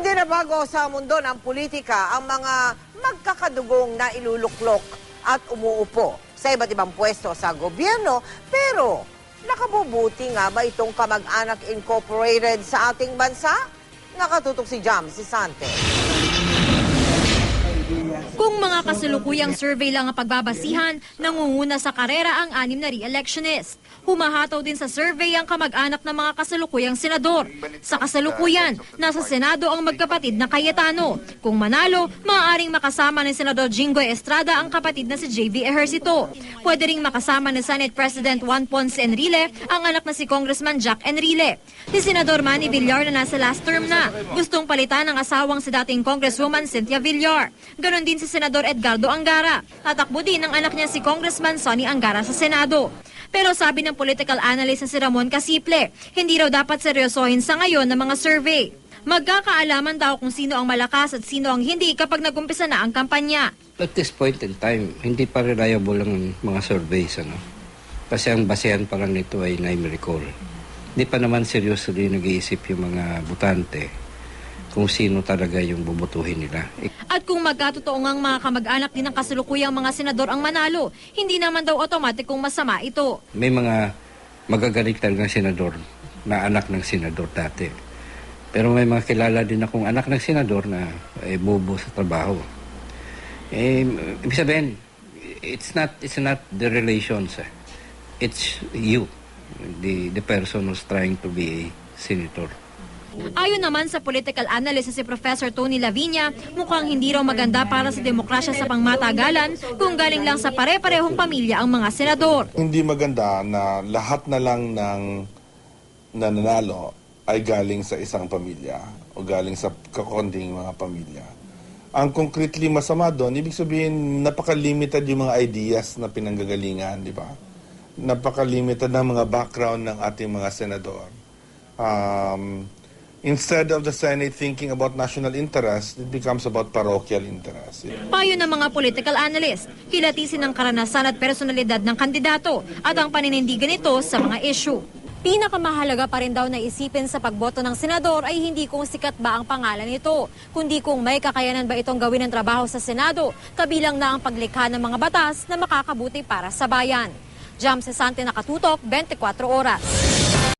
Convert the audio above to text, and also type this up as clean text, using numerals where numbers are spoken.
Hindi na bago sa mundo ng politika ang mga magkakadugong na iluluklok at umuupo sa iba't ibang pwesto sa gobyerno, pero nakabubuti nga ba itong Kamag-anak Incorporated sa ating bansa? Nakatutok si Jam Sisante. Kung mga kasalukuyang survey lang ang pagbabasihan, nangunguna sa karera ang 6 na re-electionist. Humahataw din sa survey ang kamag-anak ng mga kasalukuyang senador. Sa kasalukuyan, nasa Senado ang magkapatid na Cayetano. Kung manalo, maaaring makasama ni Senador Jinggoy Estrada ang kapatid na si JV Ejercito. Pwede ring makasama ni Senate President Juan Ponce Enrile ang anak na si Congressman Jack Enrile. Si Senador Manny Villar na nasa last term na, gustong palitan ang asawang si dating Congresswoman Cynthia Villar. Ganon din si Senador Edgardo Angara. Tatakbo din ang anak niya si Congressman Sonny Angara sa Senado. Pero sabi ng political analyst na si Ramon Casiple, hindi raw dapat seryosohin sa ngayon ng mga survey. Magkakaalaman daw kung sino ang malakas at sino ang hindi kapag nagumpisa na ang kampanya. At this point in time, hindi pa reliable ang mga surveys. Kasi ang basehan pa lang nito ay numerical. Hindi pa naman seriously nag-iisip yung mga botante kung sino talaga yung bubutuhin nila. At kung magkatotoo ang mga kamag-anak din ng kasalukuyang mga senador ang manalo, hindi naman daw automatic kung masama ito. May mga magagaling talagang senador na anak ng senador dati. Pero may mga kilala din akong anak ng senador na bobo sa trabaho. Ibig sabihin, it's not the relations. It's you, the person who's trying to be a senator. Ayon naman sa political analyst na si Professor Tony Lavinia, mukhang hindi raw maganda para sa demokrasya sa pangmatagalan kung galing lang sa pare-parehong pamilya ang mga senador. Hindi maganda na lahat na lang ng nananalo ay galing sa isang pamilya o galing sa kakonding mga pamilya. Ang concretely masama doon, ibig sabihin napaka-limited yung mga ideas na pinanggagalingan, di ba? Napaka-limited ng mga background ng ating mga senador. Instead of the Senate thinking about national interest, it becomes about parochial interest. Payo ng mga political analyst, kilatisin ang karanasan at personalidad ng kandidato at ang paninindigan nito sa mga issue. Pinakamahalaga pa rin daw na isipin sa pagboto ng senador ay hindi kung sikat ba ang pangalan nito, kundi kung may kakayanan ba itong gawin ang trabaho sa Senado, kabilang na ang paglikha ng mga batas na makakabuti para sa bayan. Jam Sisante, Nakatutok, 24 Oras.